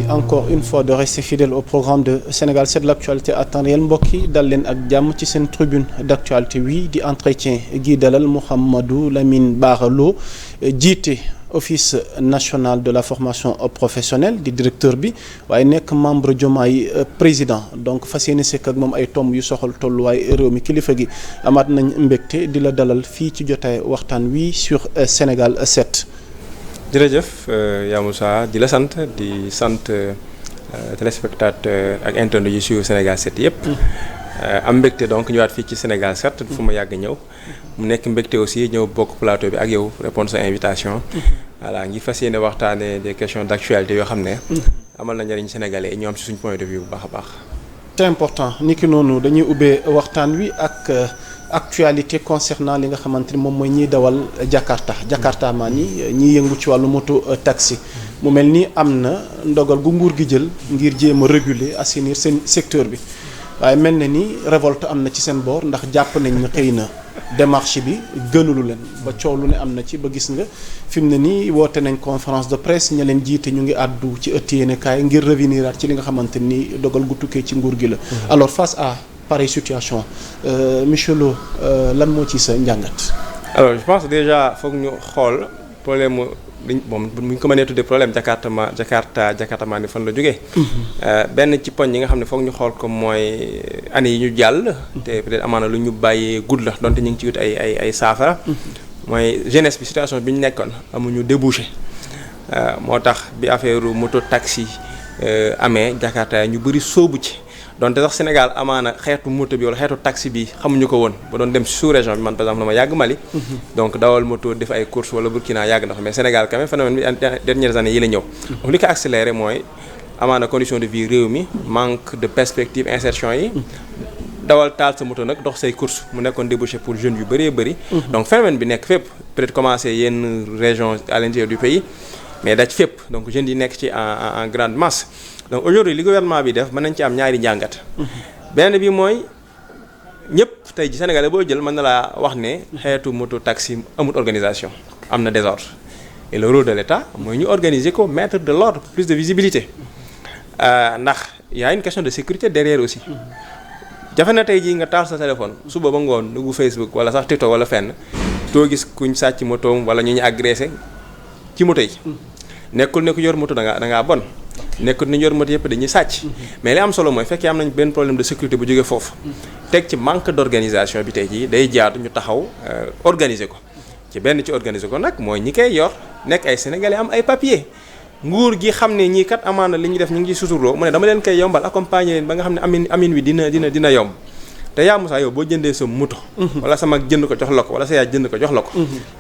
encore une fois de rester fidèle au programme de Sénégal 7 l'actualité à temps réel mbokk yi dal leen ak jàmm ci seen tribune d'actualité wi di entretien gi dalal Mouhamadou Lamine Bara Lo jiite office national de la formation professionnelle di directeur bi waaye nekk membre Diomaye président donc fas yéene sekk ak moom ay tomb yu soxal tolluwaay réew mi kilifa gi amaat nañ mbégte di la dalal fii ci jotaay waxtaan wi sur Sénégal 7. jërëjëf yaa Moussa di la sant téléspectateur ak internautes yi sur Sénégal 7 yëpp. am mbégte donc ñëwaat fii ci Sénégal 7 fu ma yàgg ñëw mu nekk mbégte aussi ñëw bokk plateau bi ak yow répondre sa invitation. voilà ngi fas yéene waxtaanee des questions d'actualité yoo xam ne. amal na njëriñ sénégalais yi ñoo am ci suñu point de vue bu baax a baax. c'est important niki noonu dañuy ubbee waxtaan wi ak. actualité concernant li nga xamante ni moom mooy ñiy dawal Jakarta maa ñiy yëngu ci wàllu moto taxi mu mel ni am na ndogal gu nguur gi jël ngir jéem a réguler assainir seen secteur bi waaye mel na ni révolte am na ci seen boor ndax jàpp nañ ne xëy na démarche bi gënulu leen ba coow lu ne am na ci ba gis nga fi mu ne nii woote nañ conférence de presse ña leen jiite ñu ngi àddu ci ëtt yéenekaay ngir revenir ci li nga xamante ni dogal gu tukkee ci nguur gi la alors face à pareille situation monsieur Lo lan moo ci sa njàngat. alors je pense déjà foog ñu xool problème bon bu ñu ko mënee tuddee problème Jakarta maa ni fan la jógee. benn ci poñ yi nga xam ne foog ñu xool ko mooy année yi ñu jàll. te peut-être amaana lu ñu bàyyee gudd la donte ñu ngi ci wut ay saafara. mooy jeunesse bi situation bi ñu nekkoon amuñu débouché. moo tax bi affaire moto taxi amee Jakarta ñu bëri sóobu ci. donte sax Sénégal amaana xeetu moto bi wala xeetu taxi bi xamuñu ko woon ba doon dem sous région bi man par exemple dama yàgg Mali. donc dawal moto def ay courses wala Burkina yàgg na fa mais Sénégal quand même phénomène bi dernières années yi la ñëw. donc li ko accéléré mooy amaana condition de vie réew mi manque de perspective insertion yi. dawal taal sa moto nag dox say courses mu nekkoon débouché pour jeunes yu bëree bëri. donc phénomène bi nekk fépp peut-être commencé yenn région à l'intérieur du pays mais daj fépp donc jeunes yi nekk ci en grande masse. donc aujourd'hui li gouvernement bi def mën nañ ci am ñaari njàngat. benn bi mooy ñëpp tey ji Sénégalais boo jël mën na laa wax ne xeetu moto taxi amul organisation am na désordre et le rôle de l'État mooy ñu organiser ko mettre de l'ordre pour plus de visibilité ndax y a une question de sécurité derrière aussi. jafe na tey jii nga taal sa téléphone suba ba ngoon dugg Facebook wala sax TikTok wala fenn doo gis kuñ sàcc motoom wala ñu agressé ci moto yi. nekkul ne ku yor moto da ngaa bon. nekkul ni yor moto yëpp dañuy sàcc. mais li am solo mooy fekkee am nañ benn problème de sécurité bu jógee foofu. teg ci manque d'organisation bi tey jii day jaadu ñu taxaw organiser ko. ci organiser ko nag mooy ñi koy yor nekk ay sénégalais am ay papiers. nguur gi xam ne ñii kat amaana li ñuy def ñu ngi ci suturloo mu ne dama leen koy yombal accompagner leen ba nga xam ne amin wi dina yomb. te yaa Moussa yow boo jëndee sa moto. wala sa mag jënd ko jox la ko wala sa yaay jënd ko jox la ko.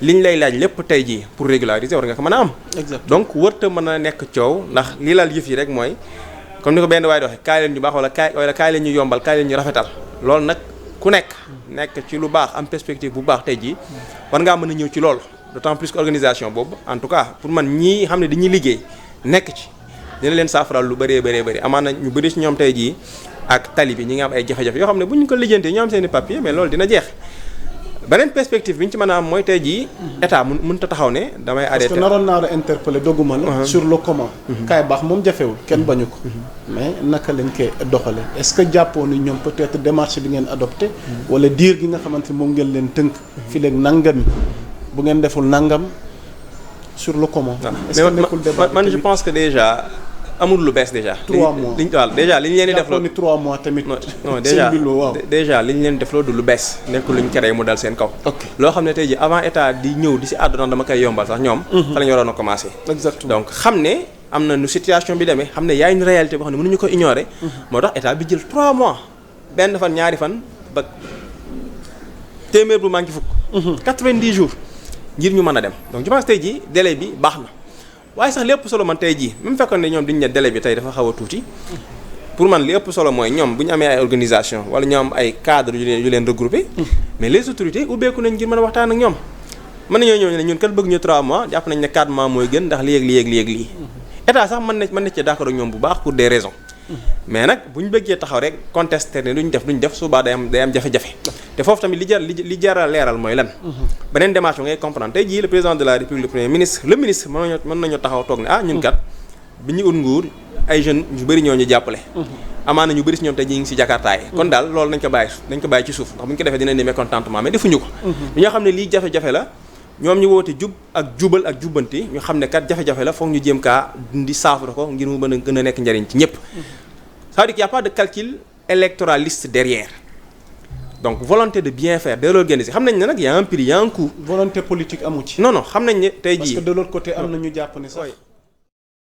liñ lay laaj lépp tey jii pour régulariser war nga ko mën a am. exactement donc warta mën a nekk coow ndax lii laal yëf yi rek mooy comme ni ko benn waay di waxee kaay leen ñu baax wala kaay leen ñu yombal kaay leen ñu rafetal. loolu nag ku nekk ci lu baax am perspective bu baax tey jii war ngaa mën a ñëw ci loolu d'autant plus que organisation boobu en tout cas pour man ñii xam ne dañuy liggéey nekk ci dina leen saafaral lu bëree amaana ñu bëri ci ñoom tey jii. ak tali bi ñi nga am ay jafe-jafe yoo xam ne bu ñu ko lijjantee ñoo am seen i papier mais loolu dina jeex beneen perspective bi ñu ci mën a am mooy tey jii état mënut a taxaw ne damay arrêté. parce que naroon naa la interpeller dogguma la. sur le comment. kaay baax moom jafewul kenn bañu ko. mais naka lañ koy doxalee est-ce que jàppoo ni ñoom peut-être démarche bi ngeen adopté. wala diir gi nga xamante ni moom ngeen leen tënk. fi léegi nangami bu ngeen deful nangam sur le comment. est-ce que nekkul débat man je pense que déjà. amul lu bees déjà. 3 mois li ñu leen di def ni 3 mois tamit. non déjà li ñu leen def loolu du lu bees nekkul lu ñu créé mu dal seen kaw. loo xam ne tey jii avant état di ñëw di si àdduna dama koy yombal sax ñoom. fa la ñu waroon a commencer. exactement donc xam ne am na nu situation bi demee xam ne y a une réalité boo xam ne mënuñu ko ignorer. moo tax état bi jël 3 mois benn fan ñaari fan ba téeméer bu manqué fukk. 90 jours ngir ñu mën a dem donc je pense tey jii délai bi baax na. waaye sax li ëpp solo man tey jii même fekkoon ne ñoom diñu ne délai bi tey dafa xaw a tuuti pour man li ëpp solo mooy ñoom bu ñu amee ay organisation wala ñoo am ay cadre yu leen regroupé mais les autorités ubbeeku nañ ngir mën a waxtaan ak ñoom mën nañoo ñëw ne ñun kat bëgg ñu 3 mois jàpp nañ ne 4 mois mooy gën ndax lii état sax mën na ci d'accord ak ñoom bu baax pour des raisons mais nag bu ñu bëggee taxaw rek contester ne duñ def subaa day am jafe-jafe te foofu tamit li jar a leeral mooy lan. beneen démarche ngay comprendre tey jii le président de la république le premier ministre le ministre mën nañu taxaw toog ne ñun kat bi ñu ut nguur ay jeunes yu bëri ñoo ñu jàppale. amaana ñu bëri si ñoom tey jii ngi si Jakarta yi. kon daal loolu nañ ko bàyyi ci suuf ndax bu ñu ko defee dinañ ne mécontentement mais defuñu ko. bi ñoo xam ne lii jafe-jafe la ñoom ñu woote jub ak jubal ak jubbanti ñu xam ne kat jafe-jafe la foog ñu jéem kaa di saafara ko ngir mu gën a nekk njariñ ci ñëpp. ça veut dire qu'il y a pas de calcul électoraliste derrière. donc volonté de bien faire de l'organiser xam nañ ne nag y a un prix y a un coût. volonté politique amu ci. non xam nañ ne tey jii. parce que de l'autre côté am na ñu jàpp ne sax.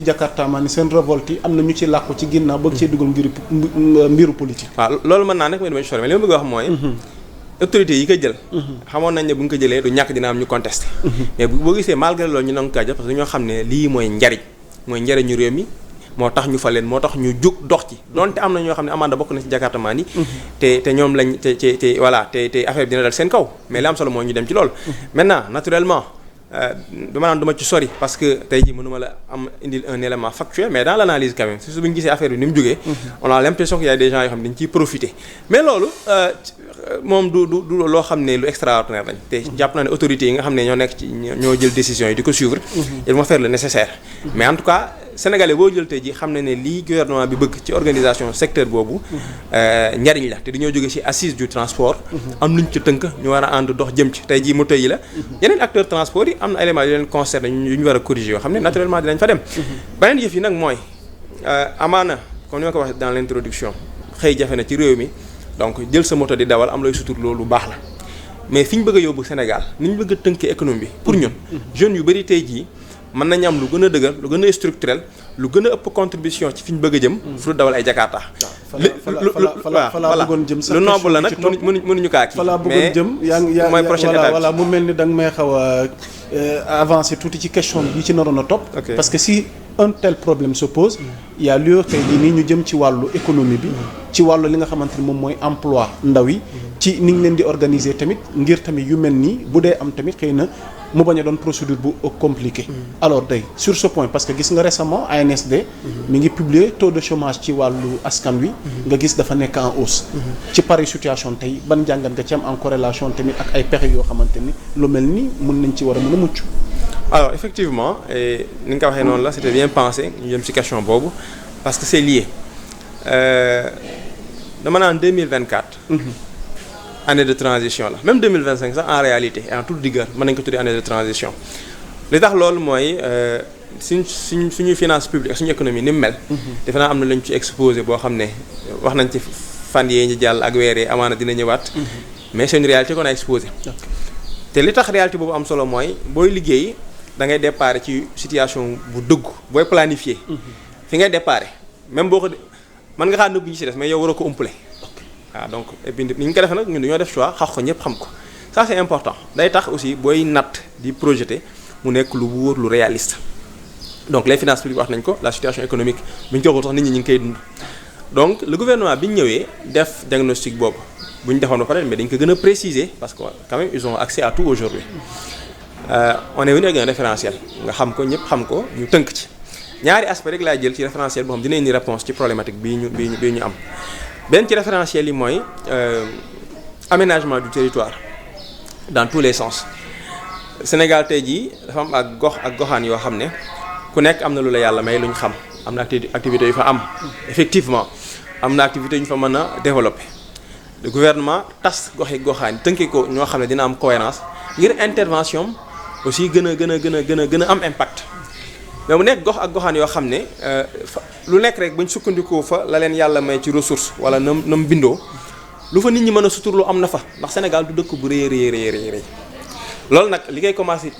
Jakarta maa ni seen révolte yi am na ñu ci làqu ci ginnaaw bëgg cee dugal mbiru politique. waaw loolu mën naa nekk mais li ma bëgg a wax mooy. autorités yi ko jël. xamoon nañ ne bu ñu ko jëlee du ñàkk dina am ñu contesté. mais boo gisee malgré loolu ñu nangu kaa jël parce que dañoo xam ne lii mooy njariñu réew mi. moo tax ñu fa leen moo tax ñu jóg dox ci donte am na ñoo xam ne amaana bokk na ci Jakarta maan yi te ñoom lañ te voilà te affaire bi dina dal seen kaw mais li am solo moo ñu dem ci loolu. maintenant naturellement duma ci sori parce que tey jii mënuma la am indil un élément factuel mais dans l'analyse quand même surtout bu ñu gisee affaire bi ni mu jógee. on a l'impression qu'il y a des gens yoo xam ne dañ ciy profiter mais loolu moom du loo xam ne lu extraordinaire lañ te jàpp naa ne autorités yi nga xam ne ñoo nekk ci ñoo jël décision yi di ko suivre. ils vont faire le nécessaire mais en tout cas. Sénégalais boo jël tey ji xam na ne lii gouvernement bi bëgg ci organisation secteur boobu njariñ la te dañoo jóge ci assise du transport am luñ ci tënk ñu war a ànd dox jëm ci tey jii moto yi la yeneen acteurs transport yi am na élément yu leen concerné yu ñu war a corriger yoo xam ne naturellement dinañ fa dem beneen yëf yi nag mooy amaana comme ni ma ko waxee dans l'introduction xëy jafe na ci réew mi donc jël sa moto di dawal am lay sutur loolu baax la mais fi ñu bëgg a yóbbu Sénégal ni ñu bëgg a tënkee économie bi pour ñun jeunes yu bari tey jii mën nañu am lu gën a dëgër lu gën a structurel lu gën a ëpp contribution ci fi ñu bëgg a jëm. fu dawal ay Jakarta. fa laa bëggoon jëm sax lu nombre la nag mënuñu kaa kii. fa laa bëggoon jëm yaa mooy prochaine étape voilà mu mel ni da nga may xaw a avancer tuuti ci question bi ci naroon a topp. parce que si un tel problème se pose. il y a lieu tey jii nii ñu jëm ci wàllu économie bi. ci wàllu li nga xamante ni moom mooy emploi ndaw yi. ci ni ñu leen di organiser tamit ngir tamit yu mel nii bu dee am tamit xëy na. mu bañ a doon procédure bu compliqué. alors tey sur ce point parce que gis nga récemment ANSD. mi ngi publier taux de chômage ci wàllu askan wi. nga gis dafa nekk en hausse. ci pareille situation tey ban jàngat nga ci am en corrélation tamit ak ay pexe yoo xamante ni lu mel ni mën nañ ci war a mën a mucc. alors effectivement ni nga ko waxee noonu la c'était bien pensé ñu jëm ci question boobu parce que c'est lié dama naan 2024. année de transition la même 2025 sax en réalité en toute rigueur mën nañu ko tuddee année de transition li tax loolu mooy suñu finance publique ak suñu économie ni mu mel. defe naa am na lañ ci exposé boo xam ne wax nañ ci fan yee ñu jàll ak weer yi amaana dina ñëwaat. mais c'est une réalité qu'on a exposé. te li tax réalité boobu am solo mooy booy liggéey da ngay déparé ci situation bu dëgg booy planifier. fi ngay déparé même boo ko mën nga xaar nëbb ñu ci des mais yow waroo ko umpale. waaw donc et puis ni ñu ko defee nag ñun dañoo def choix xax ko ñëpp xam ko ça c'est important day tax aussi booy natt di projeter mu nekk lu wóor lu réaliste donc les finances publiques wax nañ ko la situation économique bu ñu joxul sax nit ñi ngi koy dund donc le gouvernement bi ñu ñëwee def diagnostic boobu bu ñu defoon ba pare mais dañ ko gën a préciser parce que quand même ils ont accès à tout aujourd'hui on est venu avec un référentiel nga xam ko ñëpp xam ko ñu tënk ci ñaari aspect rek laay jël ci référentiel boo xam dina indi réponse ci problématique bii ñu am benn ci référentiel yi mooy aménagement du territoire dans tous les sens Sénégal tey jii dafa am ak goxaan yoo xam ne ku nekk am na lu la yàlla may lu ñu xam am na activité yu fa am effectivement am na activité yu ñu fa mën a développer le gouvernement tas goxaan tënkee ko ñoo xam ne dina am cohérence ngir intervention aussi gën a am impact mais mu nekk goxaan yoo xam ne lu nekk rek bañ sukkandikoo fa la leen yàlla may ci ressource wala nam bindoo lu fa nit ñi mën a suturlu am na fa ndax Sénégal du dëkk bu rëy loolu nag li ngay commencé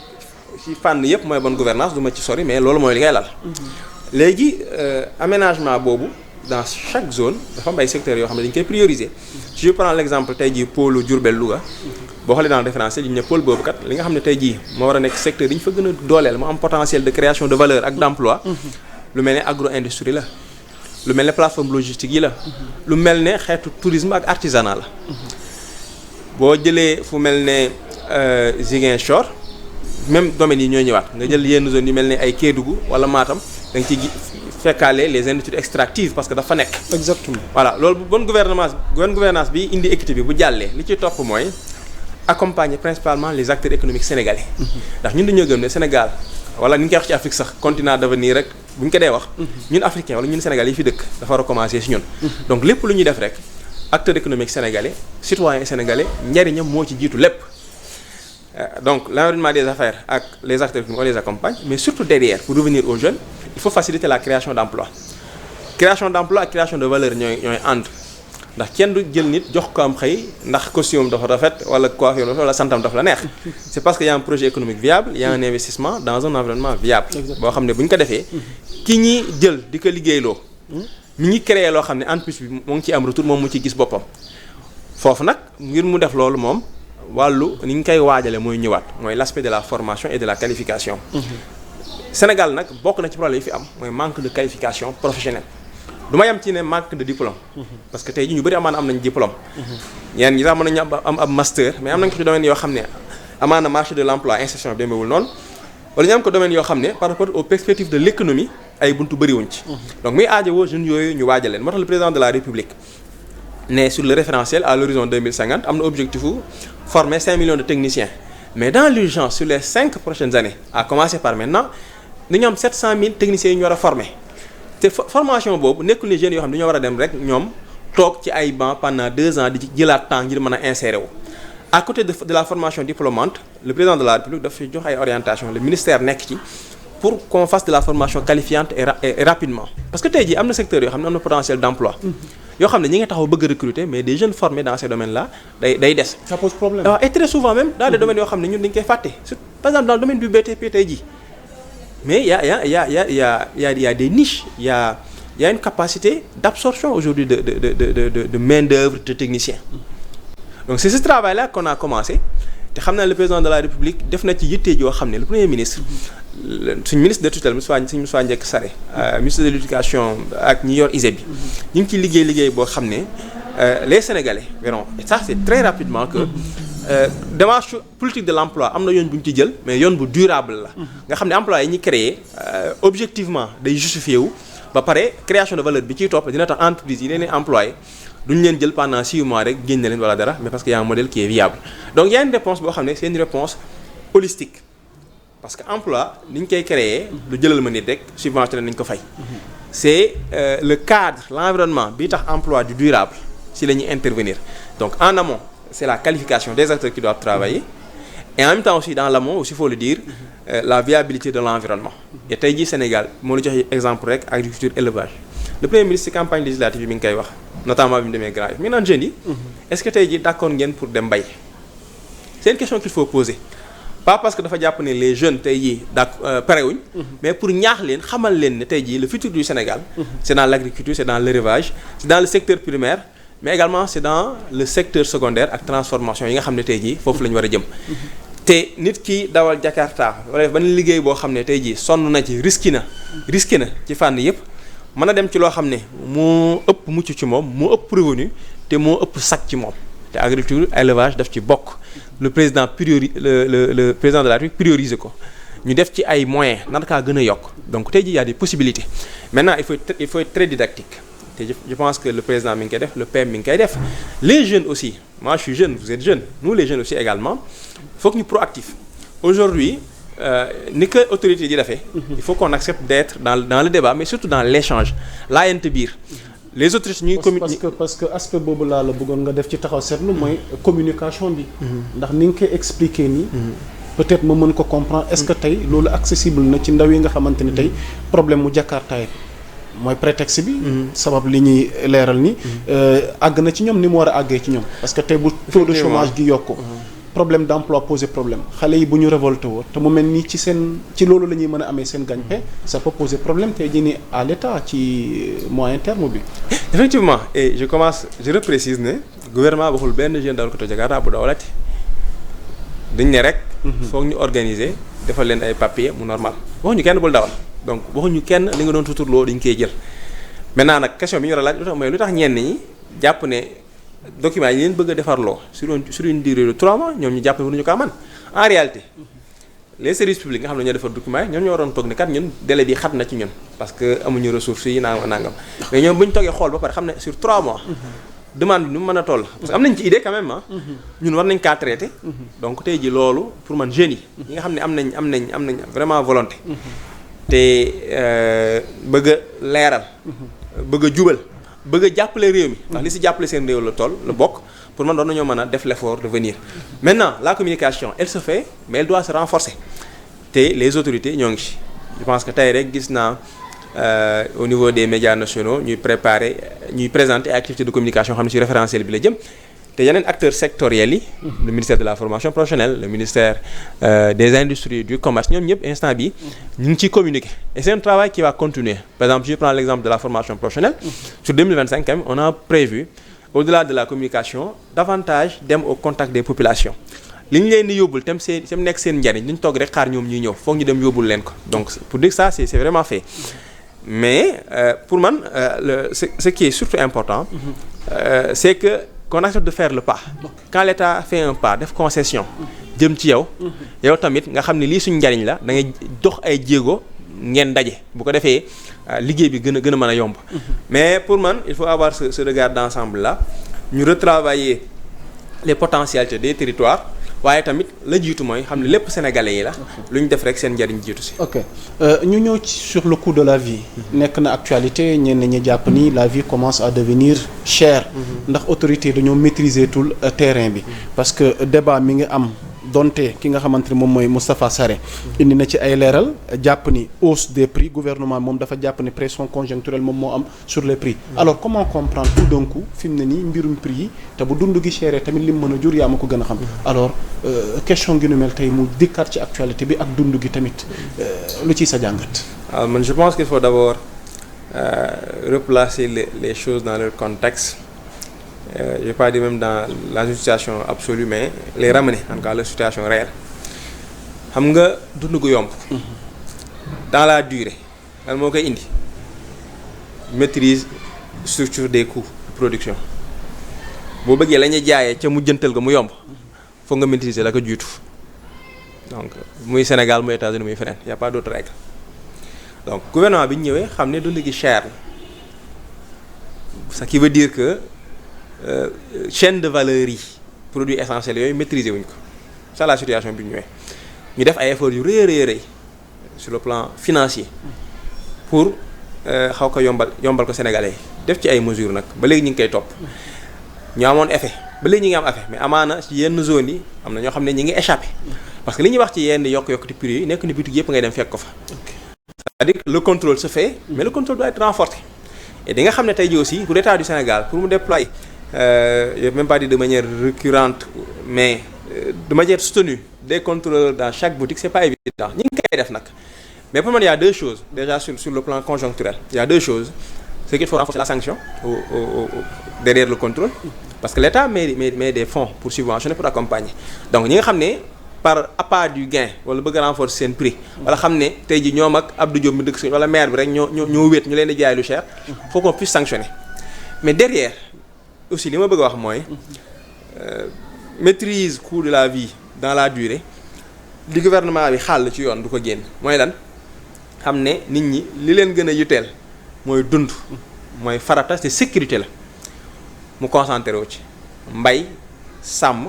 ci fànn yëpp mooy bonne gouvernance du ma ci sori mais loolu mooy li ngay lal léegi aménagement boobu dans chaque zone dafa am ay secteurs yoo xam ne dañ koy prioriser si je prends l'exemple tey jii pôle Diourbel Louga boo xoolee dans le référentiel ñu ne pôle boobu kat li nga xam ne tey jii moo war a nekk secteur yi ñu fa gën a dooleel mu am potentiel de création de valeur ak d'emploi lu mel ne agro-industrie la lu mel ne plateforme logistique yi la lu mel ne xeetu tourisme ak artisanat la boo jëlee fu mel ne Ziguinchor même domaines yi ñooy ñëwaat nga jël yenn zones yu mel ne ay Kédougou wala Matam da nga ci fekkaale les industries extractives parce que dafa nekk. exactement voilà loolu bonne gouvernance bi indi équité bi bu jàllee li ci topp mooy accompagner principalement les acteurs économiques sénégalais. ndax ñun dañoo gëm ne Sénégal wala ni ñu koy wax ci Afrique sax continent d'avenir rek bu ñu ko dee wax ñun africains wala ñun Sénégal yi fi dëkk dafa war a commencer ci ñun donc lépp lu ñuy def rek acteur économique sénégalais citoyen sénégalais njariñam moo ci jiitu lépp donc l'environnement des affaires ak les acteurs économiques on les accompagne mais surtout derrière pour revenir aux jeunes il faut faciliter la création d'emploi ak création de valeur ñooy ànd ndax kenn du jël nit jox ko am xëy ndax costume dafa rafet wala coiffure dafa wala santam dafa la neex c'est parce que y a un projet économique viable y a un investissement dans un environnement viable boo xam ne bu ñu ko defee ki ñi jël di ko liggéeyloo mi ngi créer loo xam ne entreprise bi moo ngi ciy am retour moom mu ci gis boppam foofu nag ngir mu def loolu moom wàllu ni ñu koy waajale mooy ñëwaat mooy l'aspect de la formation et de la qualification Sénégal nag bokk na ci problème yi fi am mooy manque de qualification professionnelle du ma yem ci ne manque de diplôme parce que tey ji ñu bëri amaana am nañ diplôme ñenn ñi sax mën nañu am ab master mais am nañ ko ci domaine yoo xam ne amaana marché de l'emploi insertion bi demeewul noonu wala ñu am ko domaine yoo xam ne par rapport aux perspectives de l'économie ay buntu bëriwuñ ci donc muy aajowoo jeunes yooyu ñu waajal leen moo tax le président de la République ne sur le référentiel à l'horizon 2050 am na objectif u former 5 millions de techniciens mais dans l'urgence sur les 5 prochaines années à commencer par maintenant dañu am 700 000 techniciens yi ñu war a former te formation boobu nekkul ne jeunes yoo xam ne dañoo war a dem rek ñoom toog ci ay banc pendant 2 ans di ci jëlaat temps ngir mën a insérer wu à côté de la formation diplômante le président de la République daf fi jox ay orientations le ministère nekk ci pour qu'on fasse de la formation qualifiante et rapidement parce que tey jii am na secteur yoo xam ne am na potentiel d'emploi yoo xam ne ñi nga taxaw bëgg a recruter mais des jeunes formés dans ces domaines là day des ça pose problème et très souvent même dans des domaines yoo xam ne ñun dañu koy fàtte par exemple dans le domaine du BTP tey jii mais il y a des niches, il y a une capacité d'absorption aujourd'hui de main-d'œuvre, de techniciens. Donc c'est ce travail-là qu'on a commencé. te xam naa le président de la République def na ci yitte joo xam ne le premier ministre suñu ministre de tutelle suñu Moussa Ndiaye Sarré ministre de l'éducation ak ñi yor ISEP bi ñu ngi ciy liggéey boo xam ne les Sénégalais verront et ça c'est très rapidement que démarche politique de l'emploi am na yoon bu ñu ci jël mais yoon bu durable la nga xam ne emploi yi ñuy créer objectivement day justifié wu ba pare création de valeur bi ciy topp dina tax entreprise yi leen employé duñu leen jël pendant 6 mois rek génne leen wala dara mais parce que y a un modèle qui est viable donc il y a une réponse boo xam ne c'est une réponse holistique parce que emploi ni ñu koy créer lu jëlal ma nit rek subventionné nañu ko fay c'est le cadre l'environnement bi tax emploi du durable si la ñuy intervenir donc en amont c'est la qualification des acteurs qui doivent travailler et en même temps aussi dans l'amont aussi il faut le dire la viabilité de l'environnement et tey jii Sénégal moo la joxe exemple rek agriculture élevage le premier ministre ci campagne législative bi mi ngi koy wax notamment bi mu demee Grand Yoff mi ngi naan jeunes yi est-ce que tey jii d'accord ngeen pour dem bay c'est une question qu'il faut poser pas parce que dafa jàpp ne les jeunes tey jii parewuñ mais pour ñaax leen xamal leen ne tey jii le futur du Sénégal c'est dans l'agriculture c'est dans l'élevage c'est dans le secteur primaire mais également c'est dans le secteur secondaire ak transformation yi nga xam ne tey jii foofu la ñu war a jëm te nit ki dawal Jakarta wala ban liggéey boo xam ne tey jii sonn na ci risqué na ci fànn yépp mën a dem ci loo xam ne moo ëpp mucc ci moom moo ëpp revenu te moo ëpp sac ci moom te agriculture élevage daf ci bokk le président le président de la République prioriser ko ñu def ci ay moyens nar kaa gën a yokk donc tey jii y a des possibilités maintenant il faut être très didactique te je pense que le président mi ngi koy def le PM mi ngi koy def les jeunes aussi moi je suis jeune vous êtes jeunes nous les jeunes aussi également faut que ñu proactif aujourd'hui ni que autorité di defee il faut qu'on accepte d'être dans le débat mais surtout dans l'échange laayante biir les autorités ñuy parce que aspect boobu laa la bëggoon nga def ci taxaw seetlu mooy communication bi ndax ni nga koy expliquer nii peut-être ma mën ko comprendre est-ce que tey loolu accessible na ci ndaw yi nga xamante ni tey problème mu Jakarta mooy prétexte bi sabab li ñuy leeral ni àgg na ci ñoom ni mu war a àggee ci ñoom parce que tey bu taux de chômage gi yokku problème d'emploi posé problème xale yi bu ñu révolté woo te mu mel ni ci loolu la ñuy mën a amee seen gagne-pain ça peut poser problème tey jii nii à l'état ci moyen terme bi effectivement et je reprécise ne gouvernement waxul benn jeune dawal ko Jakarta bu dawalati dañ ne rek foog ñu organiser defal leen ay papiers mu normal waxuñu kenn bul dawal donc waxuñu kenn li nga doon tuturloo dañ koy jël maintenant nag question bi ñu war a laaj lu tax ñenn ñi jàpp ne documents yi leen bëgg a defarloo sur une durée de 3 mois ñoom ñu jàpp ne mënuñu ko man en réalité les services publics nga xam ne ñoo defar documents yi ñoom ñoo waroon toog ne kat ñun délai bi xat na ci ñun parce que amuñu ressources yi nangam mais ñoom bu ñu toogee xool ba pare xam ne sur 3 mois demande bi nu mu mën a toll parce que am nañ ci idée quand même ah ñun war nañ kaa traiter donc tey ji loolu pour man jeunes yi nga xam ne am nañ vraiment volonté te bëgg a leeral bëgg a jubal bëgg a jàppale réew mi ndax li si jàppale seen réew la toll la bokk pour man doon nañoo mën a def l'effort de venir maintenant la communication elle se fait mais elle doit se renforcer te les autorités ñoo ngi ci je pense que tey rek gis naa au niveau des médias nationaux ñuy présenter ay activités de communication xam ne ci référentiel bi la jëm te yeneen acteurs sectoriels yi le ministère de la formation professionnelle le ministère des industries du commerce ñoom ñëpp instant bi ñu ngi ciy communiquer et c'est un travail qui va continuer par exemple je prends l'exemple de la formation professionnelle sur 2025 quand même on a prévu au-delà de la communication davantage dem au contact des populations li ñu leen di yóbbul tam nekk seen njariñ li ñu toog rek xaar ñoom ñuy ñëw foog ñu dem yóbbul leen ko donc pour dire ça c'est vraiment fait mais pour man ce qui est surtout important c'est que qu'on accepte de faire le pas quand l'État fait un pas def concession jëm ci yow tamit nga xam ne lii suñu njariñ la da ngay dox ay jéego ngeen daje bu ko defee liggéey bi gën a mën a yomb mais pour man il faut avoir ce regard d'ensemble là ñu retravailler les potentialités des territoires waaye tamit la jiitu mooy xam ne lépp sénégalais yi la lu ñu def rek seen njariñ jiitu si. ok ñu ñëw ci sur le coût de la vie. nekk na actualité ñenn ñi jàpp ni la vie commence à devenir chère. ndax autorité dañoo maîtriser tout terrain bi. parce que débat mi ngi am donte ki nga xamante ne moom mooy Moustapha Sarré indi na ci ay leeral jàpp ni hausse des prix gouvernement moom dafa jàpp ni pression conjoncturelle moom moo am sur les prix. alors comment comprendre tout d'un coup fi mu ne nii mbirum prix yi te bu dund gi chéré tamit li mu mën a jur yaa ma ko gën a xam. alors question gi nu mel tey mu dikkaat ci actualité bi ak dund gi tamit lu ciy sa jàngat. waaw man je pense qu'il faut d'abord replacer les choses dans leur contexte. Je vais pas dire même dans la situation absolue mais les ramener en tout cas la situation réelle xam nga dund gu yomb dans la durée lan moo koy indi maîtrise structure des coûts de production boo bëggee la ñuy jaayee ca mujjantal ga mu yomb foog nga maîtriser la ko jiitu donc muy Sénégal muy États-Unis muy feneen y a pas d'autre règle donc gouvernement bi ñu ñëwee xam ne dund gi cher ce qui veut dire que chaîne de valeur yi produits essentiels yooyu maîtriser wuñ ko c'est la situation bi ñu ñëwee ñu def ay efforts yu rëy sur le plan financier pour xaw ko yombal ko Sénégalais yi def ci ay mesures nag ba léegi ñu ngi koy topp ñu amoon effet ba léegi ñu ngi am effet mais amaana ci yenn zones yi am na ñoo xam ne ñi ngi échappé parce que li ñuy wax ci yenn yokk-yokkati prix yi nekk ni boutique yëpp ngay dem fekk ko fa c'est-à-dire que le contrôle se fait mais le contrôle doit être renforcé et di nga xam ne tey jii aussi pour l'État du Sénégal pour mu déployer je vais même pas dire de manière récurrente mais de manière soutenue des contrôleurs dans chaque boutique c'est pas évident ñi ngi koy def nag mais pour moi il y a deux choses déjà sur le plan conjoncturel il y a deux choses c'est qu'il faut renforcer la sanction derrière le contrôle parce que l'État met des fonds pour subventionner pour accompagner donc ñi nga xam ne par appât du gain wala bëgg a renforcer seen prix wala xam ne tey ji ñoom ak Abdou Diop mi dëkk si wala maire bi rek ñoo wéet ñu leen di jaay lu cher faut qu'on puisse sanctionner mais derrière aussi li ma bëgg a wax mooy maîtrise coût de la vie dans la durée li gouvernement bi xàll ci yoon du ko génn mooy lan xam ne nit ñi li leen gën a yitteel mooy dund mooy farata te sécurité la mu concentré wu ci mbay sàmm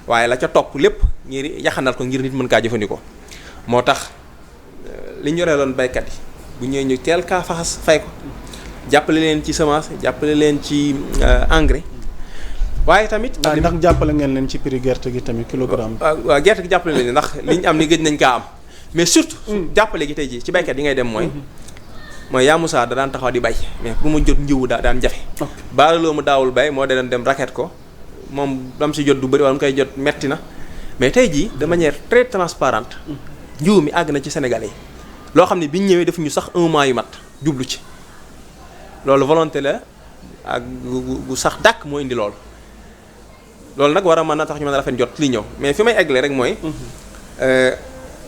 waaye la ca topp lépp ngir yaxanal ko ngir nit mën kaa jëfandikoo moo tax li ñu yoreeloon baykat yi bu ñëwee ñu teel kaa faxas fay ko jàppale leen ci semence jàppale leen ci engrais waaye tamit. ndax jàppale ngeen leen ci prix gerte gi tamit kilogramme. waaw gerte gi jàppale leen ndax li ñu am ni gëj nañ kaa am mais surtout. jàppale gi tey jii ci baykat yi ngay dem mooy. mooy yaa Moussa da daan taxaw di bay mais pour mu jot njiwu daan jafe. baalaloo mu daawul bay moo daan dem raket ko moom dam si jot du bëri wala mu koy jot metti na mais tey jii de manière très transparente njiw mi àgg na ci Sénégalais yi loo xam ne bi ñu ñëwee defuñu sax 1 mois yu mat jublu ci loolu volonté la ak gu sax dàkk moo indi loolu nag war a mën a tax ñu mën a rafet jot li ñëw mais fi may eggle rek mooy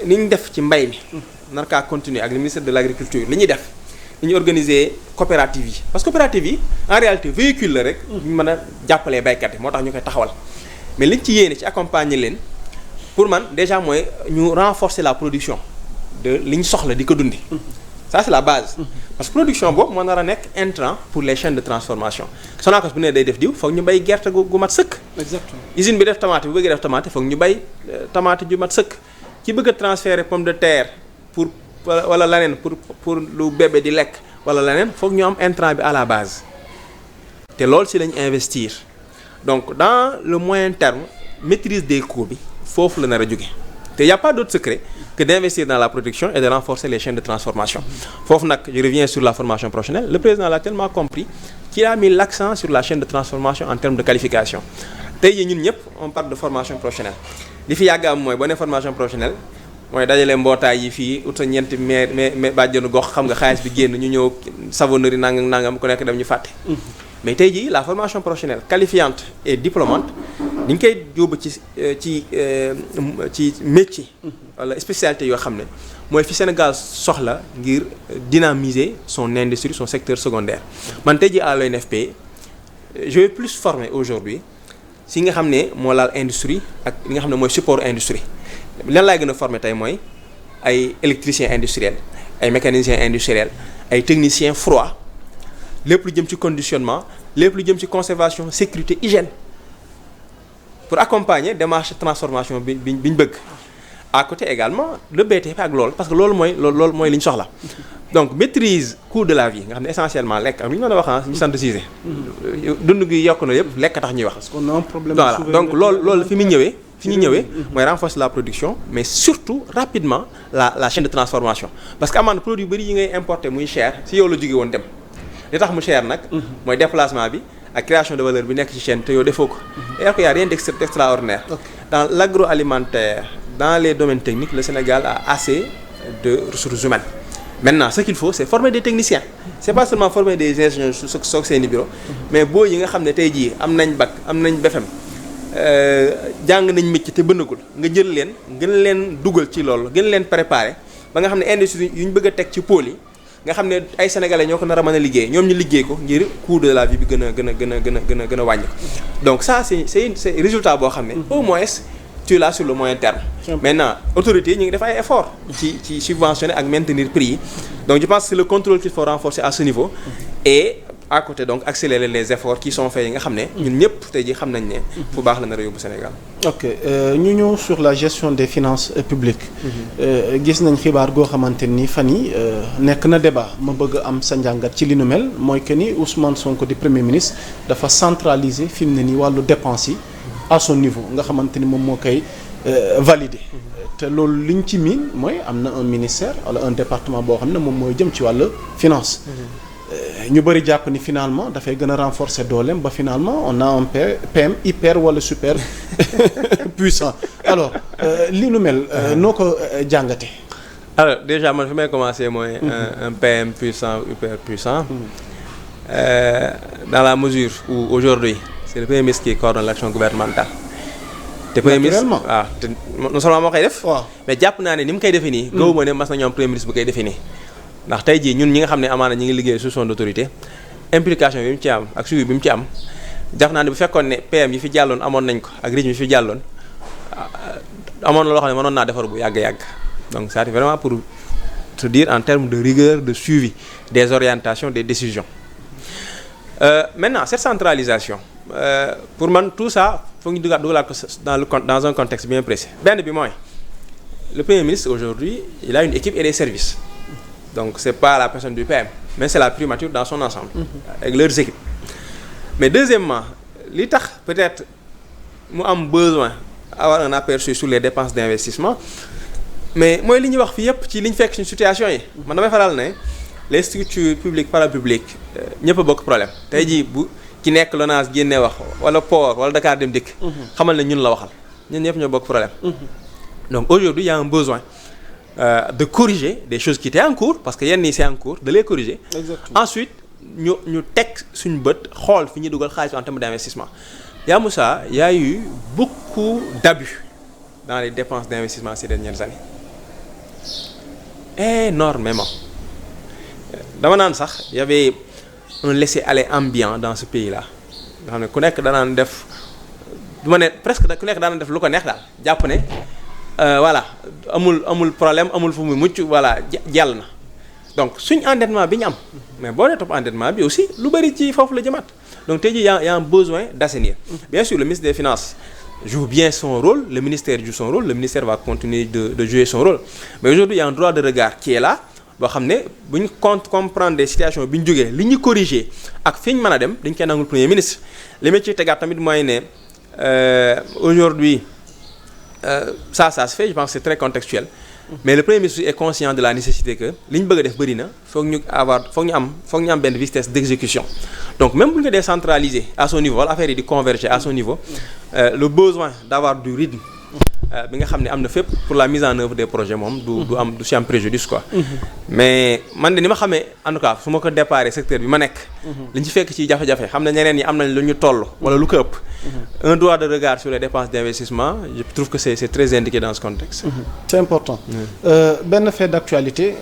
ni ñu def ci mbay mi nar kaa continuer ak le ministère de l'agriculture li ñuy def li ñu organiser coopérative yi parce que coopérative yi en réalité véhicule la rek ñu mën a jàppalee baykat yi moo tax ñu koy taxawal mais liñ ci yéene ci accompagner leen pour man déjà mooy ñu renforcer la production de li ñu soxla di ko dundi ça c'est la base. Parce que production boobu moo nar a nekk intrant pour les chaînes de transformation. Sonacos bu ne day def diw foog ñu bay gerte gu mat sëkk. exactement usine bi def tomate bu bëggee def tomate foog ñu bay tomate ju mat sëkk. ki bëgg a transférer pomme de terre pour wala leneen pour lu bébé di lekk wala leneen foog ñu am intrant bi à la base. te loolu si lañ investir donc dans le moyen terme maîtrise des coûts bi foofu la nar a jóge te y a pas d'autre secret que d'investir dans la production et de renforcer les chaînes de transformation foofu nag je reviens sur la formation professionnelle le président l'a tellement compris qu'il a mis l'accent sur la chaîne de transformation en termes de qualification tey jii ñun ñëpp on parle de formation professionnelle li fi yàgg am mooy boo nee formation professionnelle mooy dajale mbootaay yi fii ut sa ñeenti mais bàjjenu gox xam nga xaalis bi génn ñu ñëw savonnerie nangam ku nekk dem ñu fàtte mais tey jii la formation professionnelle qualifiante et diplômante ni ñu koy yóbbu ci métier wala spécialité yoo xam ne mooy fi Sénégal soxla ngir dynamiser son industrie son secteur secondaire man tey jii à l'ONFP je vais plus former aujourd'hui si nga xam ne moo laal industrie ak li nga xam ne mooy support industrie lan laay gën a former tey mooy ay électriciens industriels ay mécaniciens industriels ay techniciens froid lépp lu jëm ci conditionnement lépp lu jëm ci conservation sécurité hygiène pour accompagner démarche transformation bi ñu bëgg à côté également le BTP ak loolu parce que loolu mooy li ñu soxla donc maîtrise coût de la vie nga xam ne essentiellement lekk am li ñu mën a wax ñu sant Cissé dund gi yokk na yëpp lekk tax ñuy wax. parce qu'on a un problème voilà donc loolu fi ñu ñëwee mooy renforcer la production mais surtout rapidement la chaîne de transformation parce que amaan produit bëri yi ngay importer muy cher si yow la jóge woon dem li tax mu cher nag mooy déplacement bi ak création de valeur bi nekk ci chaîne te yow defoo ko et y a rien d'extraordinaire dans l'agroalimentaire dans les domaines techniques le Sénégal a assez de ressources humaines maintenant ce qu'il faut c'est former des techniciens c'est pas seulement former des ingénieurs soog seeni bureau mais boo yi nga xam ne tey jii am nañ bac am nañ BFEM jàng nañ métier te bënnagul nga jël leen gën leen dugal ci loolu gën leen préparer ba nga xam ne industrie yu ñu bëgg a teg ci pôle yi nga xam ne ay sénégalais ñoo ko nar a mën a liggéey ñoom ñu liggéey ko ngir coût de la vie bi gën a wàññi donc ça c'est résultat boo xam ne au moins tu l'as sur le moyen terme. Maintenant autorités yi ñu ngi def ay efforts ci subventionner ak maintenir prix yi donc je pense que c'est le contrôle qu'il faut renforcer à ce niveau et à côté donc accélérer les efforts qui sont faits yi nga xam ne ñun ñëpp tey jii xam nañ ne fu baax la nar a yóbbu Sénégal. ok ñu ñëw sur la gestion des finances publiques. gis nañ xibaar goo xamante ni fan yi nekk na débat ma bëgg am sa njàngat ci li nu mel mooy que ni Ousmane Sonko di premier ministre dafa centraliser fi mu ne nii wàllu dépense yi à son niveau nga xamante ni moom moo koy valider. te loolu liñ ci miin mooy am na un ministère wala un département boo xam ne moom mooy jëm ci wàllu finance. ñu bëri jàpp ni finalement dafay gën a renforcer dooleem ba finalement on a un PM hyper wala super puissant alors li nu mel noo ko jàngate. alors déjà man fi may commencer mooy un PM puissant hyper puissant dans la mesure où aujourd'hui c'est le premier ministre qui coordonne l'action gouvernementale. te premier ministre waaw te non seulement moo koy def. waaw mais jàpp naa ne ni mu koy defee nii. gëwuma ne mas na ñoom premier ministre bu koy defee nii. ndax tey jii ñun ñi nga xam ne amaana ñi ngi liggéey sous son autorité implication bi mu ci am ak suivi bi mu ci am jàpp naa ne bu fekkoon ne PM yi fi jàlloon amoon nañ ko ak régime yi fi jàlloon amoon na loo xam ne mënoon naa defar bu yàgg-yàgg donc c'est vraiment pour te dire en termes de rigueur de suivi des orientations des décisions maintenant cette centralisation pour man tout ça foog ñu dugalaat ko dans un contexte bien précis benn bi mooy le premier ministre aujourd'hui il a une équipe et des services. Donc c'est pas la personne du PM mais c'est la primature dans son ensemble avec leurs équipes mais deuxièmement li tax peut-être mu am besoin avoir un aperçu sur les dépenses d'investissement mais mooy li ñuy wax fii yépp ci li ñu fekk suñu situation yi man damay faral ne les structures publiques parapubliques ñëpp a bokk problème tey jii bu ki nekk LONASE génnee wax wala port wala Dakar Dem Dikk xamal ne ñun la waxal ñun ñëpp ñoo bokk problème donc aujourd'hui il y a un besoin de corriger des choses qui étaient en cours parce que yenn yi c'est en cours de les corriger. Exactement. Ensuite ñu teg suñu bët xool fi ñuy dugal xaalis en termes d'investissement yaa Moussa y a eu beaucoup d'abus dans les dépenses d'investissement ces dernières années énormément dama naan sax y avait un laisser-aller ambiant dans ce pays-là nga xam ne ku nekk danaan def du ma ne presque ku nekk danaan def lu ko neex daal jàpp ne voilà amul problème amul fu muy mucc voilà jàll na donc suñ endettement bi ñu am mais boo dee topp endettement bi aussi lu bëri ci foofu la jëmaat donc tey jii y a un besoin d'assainir bien sûr le ministre des finances joue bien son rôle le ministère joue son rôle le ministère va continuer de jouer son rôle mais aujourd'hui il y a un droit de regard qui est là boo xam ne bu ñu comprendre des situations bi ñu jógee li ñu corriger ak fi ñu mën a dem dañ koy nangul premier ministre li ma ciy tegaat tamit mooy ne aujourd'hui ça se fait je pense que c'est très contextuel mais le premier ministre est conscient de la nécessité que li ñu bëgg a def bëri na foog ñu am benn vitesse d'exécution donc même bu ñu ko décentraliser à son niveau wala affaire yi di converger à son niveau le besoin d'avoir du rythme bi nga xam ne am na fépp pour la mise en œuvre des projets moom du si am préjudice quoi mais man de ni ma xamee en tout cas su ma ko déparé secteur bi ma nekk li ñu ci fekk ci jafe-jafe xam ne ñeneen ñi am nañ lu ñu toll wala lu ko ëpp un droit de regard sur les dépenses d'investissement je trouve que c'est très indiqué dans ce contexte c'est important benn fait d'actualité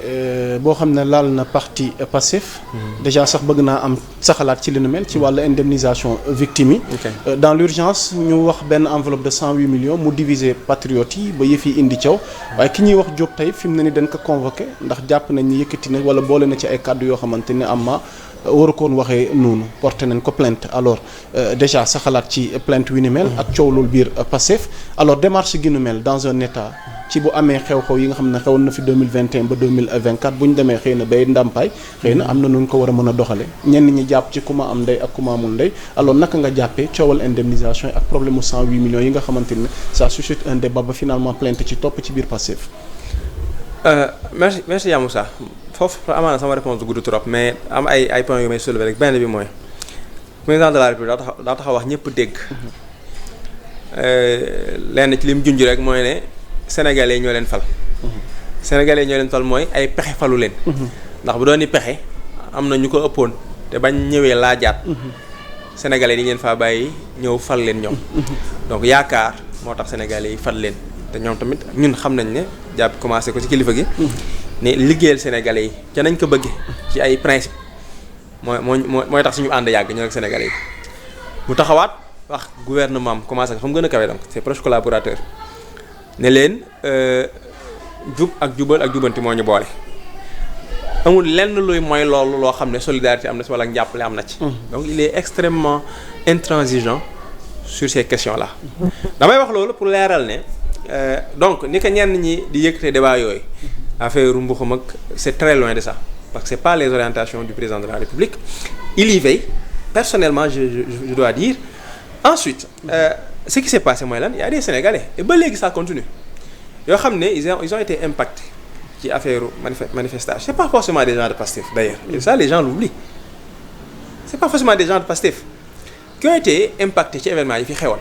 boo xam ne laal na parti Pastef déjà sax bëgg naa am saxalaat ci li nu mel ci wàllu indemnisation victimes yi dans l'urgence ñu wax benn enveloppe de 108 millions mu diviser patriotes yi ba yëf yi indi caw waaye ki ñuy wax Diop tey fi mu ne ni dañ ko convoqué ndax jàpp nañ ni yëkkati na wala boole na ci ay kàddu yoo xamante ni am ma waru koon waxee noonu porté nañ ko plainte alors déjà sa xalaat ci plainte wi ni mel ak coow loolu biir Pastef alors démarche gi nu mel dans un état ci bu amee xew-xew yi nga xam ne xewoon na fi 2021 ba 2024 bu ñu demee xëy na bay ndàmpaay xëy na am na nu ko war a mën a doxale ñenn ñi jàpp ci ku ma am ndey ak ku ma amul ndey alors naka nga jàppee coowal indemnisation yi ak problème mu 108 millions yi nga xamante ne ça suscite un débat ba finalement plainte ci topp ci biir Pastef merci Yamoussa foofu amaana sama réponse du gudd trop mais am ay points yu may soulever rek benn bi mooy président de la République daa taxaw wax ñëpp dégg lenn ci li mu junj rek mooy ne sénégalais ñoo leen fal sénégalais ñoo leen fal mooy ay pexe falu leen ndax bu doon ni pexe am na ñu ko ëppoon te bañ ñëwee laajaat sénégalais yi leen faa bàyyi ñëw fal leen ñoom donc yaakaar moo tax sénégalais yi fal leen te ñoom tamit ñun xam nañ ne jàpp commencé ko ci kilifa gi ne liggéeyal sénégalais yi ca nañ ko bëgge ci ay principe mooy tax suñu ànd yàgg ñu ak sénégalais yi mu taxawaat wax gouvernement am commencé fa mu gën a kawe donc c'est proche collaborateur ne leen jub ak jubal ak jubanti moo ñu boole amul lenn luy mooy loolu loo xam ne solidarité am na ci wala njàppale am na ci donc il est extrêmement intransigeant sur ces questions là damay wax loolu pour leeral ne donc ni ko ñenn ñi di yëkkate débat yooyu affaire mbuxum ak c'est très loin de ça parce que c'est pas les orientations du président de la République il y veille personnellement je dois dire ensuite ce qui s'est passé mooy lan il y a des Sénégalais et ba léegi ça continue yoo xam ne ils ont été impactés ci affaire manifestation c'est pas forcément des gens de Pastef d'ailleurs et ça les gens l'oublient c'est pas forcément des gens de Pastef qui ont été impactés ci événement yi fi xewoon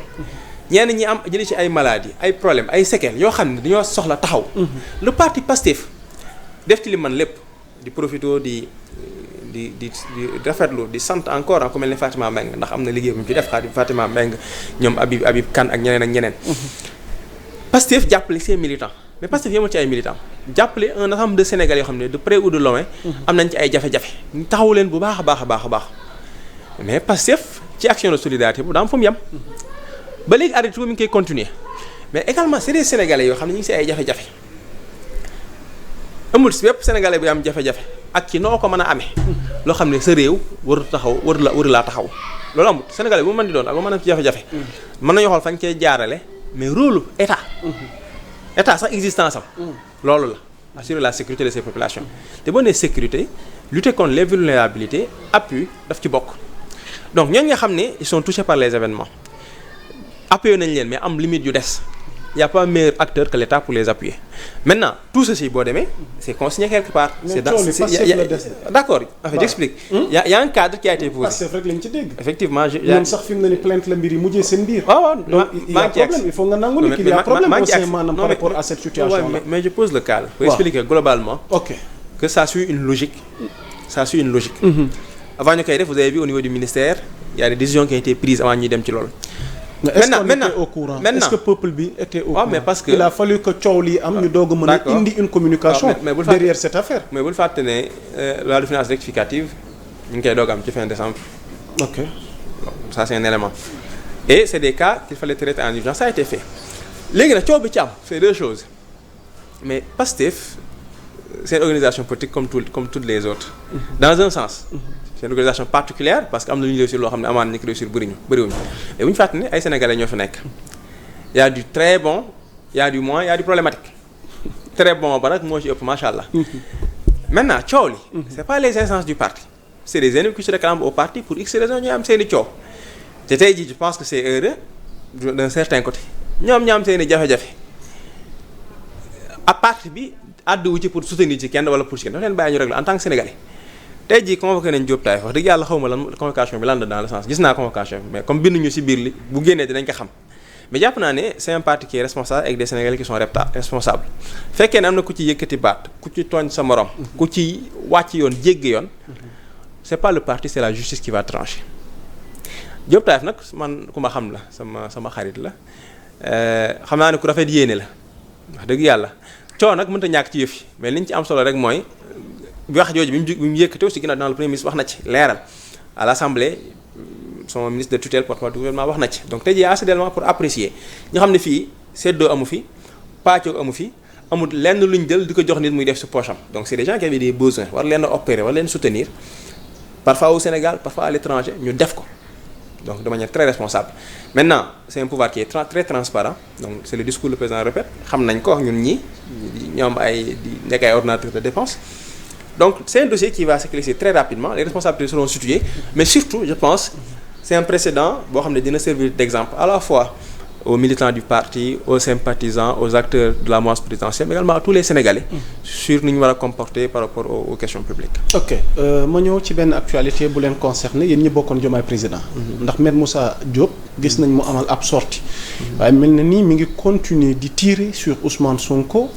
ñenn ñi am jëli ci ay maladies ay problèmes ay séquelles yoo xam ne dañoo soxla taxaw le parti Pastef def ci li man lépp di profito di rafetlu di sant encore ku mel ne Fatima Mbengue ndax am na liggéey bu ñu ci def Fatima Mbengue ñoom Habib Kane ak ñeneen Pastef jàppale ses militants mais Pastef yemul ci ay militants jàppale un ensemble de Sénégalais yoo xam ne de près ou de loin am nañ ci ay jafe-jafe ñu taxawu leen bu baax a baax a baax a baax mais Pastef ci action de solidarité bu daa am fu mu yem ba léegi arrêté mi ngi koy continuer mais également c'est des Sénégalais yoo xam ne ñu ngi si ay jafe-jafe amul si bépp Sénégalais bi am jafe-jafe ak ci noo ko mën a amee loo xam ne sa réew waru taxaw waru laa taxaw loolu amul Sénégalais bu mën di doon ak bu mën a ci jafe-jafe mën nañu xool fañ cee jaarale mais rôle état sax existence am loolu la assurer la sécurité de ces populations te boo nee sécurité lutter contre les vulnérabilités appui daf ci bokk donc ñooñu nga xam ne ils sont touchés par les événements appuyé nañ leen mais am limite yu des il y a pas meilleur acteur que l'État pour les appuyer maintenant tout ceci boo demee c'est consigné quelque part. c'est d'accord en fait j'explique. Il y a un cadre qui a été posé. Pastef rek lañ ci dégg. effectivement ñoom sax fi mu ne ni plainte la mbir yi mujjee seen biir. waaw donc il y a problème il faut nga nangu ni qu'il y a problème au sein maanaam par rapport à cette situation là. mais je pose le cadre. pour expliquer globalement. ok que ça suit une logique. avant ñu koy def vous avez vu au niveau du ministère il y a des décisions qui ont été prises avant ñuy dem ci loolu. maintenant au courant est-ce que peuple bi était au courant mais parce que il a fallu que coow lii am ñu doog a mën a indi une communication derrière cette affaire mais bul fàtte ne loi de finances rectificative ñu ngi koy doog am ci fin décembre ok ça c'est un élément et c'est des cas qu'il fallait traiter en urgence ça a été fait léegi nag coow bi ci am c'est deux choses mais Pastef c'est une organisation politique comme toutes les autres. Dans un sens. C'est une organisation particulière parce que am na lu ñu réussir loo xam ne amaan nañu ko réussir bëriwuñu mais bu ñu fàttali ne ay sénégalais ñoo fi nekk. Il y a du très bon il y a du moins il y a du problématique. Très bon ba nag moo ci ëpp macha allah. Maintenant coow li. c'est pas les instances du parti. c'est des ennemis qui se réclament au parti pour X raisons ñooy am seen i coow. te tey jii je pense que c'est heureux d'un certain côté ñoom ñoo am seen i jafe-jafe à parti bi àdduwu ci pour soutenir ci kenn wala pour ci kenn dafa leen bàyyi ñu régler en tant que sénégalais. tey jii convoqué nañ Diop Taïf wax dëgg yàlla xaw ma lan convocation bi lan la dans le sens gis naa convocation bi mais comme binduñu ci biir li bu génnee dinañ ko xam mais jàpp naa ne c'est un parti qui est responsable avec des sénégalais qui sont responsables fekkee ne am na ku ci yëkkati baat ku ci tooñ sa morom ku ci wàcc yoon jéggi yoon c'est pas le parti c'est la justice qui va trancher Diop Taïf nag man ku ma xam la sama xarit la xam naa ne ku rafet yéene la wax dëgg yàlla coow nag mënta ñàkk ci yëf yi mais liñ ci am solo rek mooy wax jooju bi mu yëkkatee aussi ginnaaw dans le premier ministre wax na ci leeral à l'Assemblée son ministre de tutelle porte-parole du gouvernement wax na ci donc tey jii assez d'éléments pour apprécier ñu xam ne fii seddoo amu fi pàccoo amu fi amul lenn luñ jël di ko jox nit muy def si poche am donc c'est des gens qui avaient des besoins war leen a opérer war leen soutenir parfois au Sénégal parfois à l'étranger ñu def ko donc de manière très responsable maintenant c'est un pouvoir qui est très transparent donc c'est le discours le président répète xam nañ ko ñun ñi ñoom ay di nekk ay ordinateurs de dépense. Donc c'est un dossier qui va s'éclaircir très rapidement les responsabilités seront situées mais surtout je pense c'est un précédent boo xam ne dina servir d'exemple à la fois aux militants du parti aux sympathisants aux acteurs de la mouvance présidentielle mais également à tous les Sénégalais sur ni ñu war a comporter par rapport aux questions publiques. ok ma ñëw ci benn actualité bu leen concerné yéen ñi bokkoon Diomaye président. ndax Me Moussa Diop gis nañ mu amal ab sortie waaye mel na ni mi ngi continuer di tirer sur Ousmane Sonko.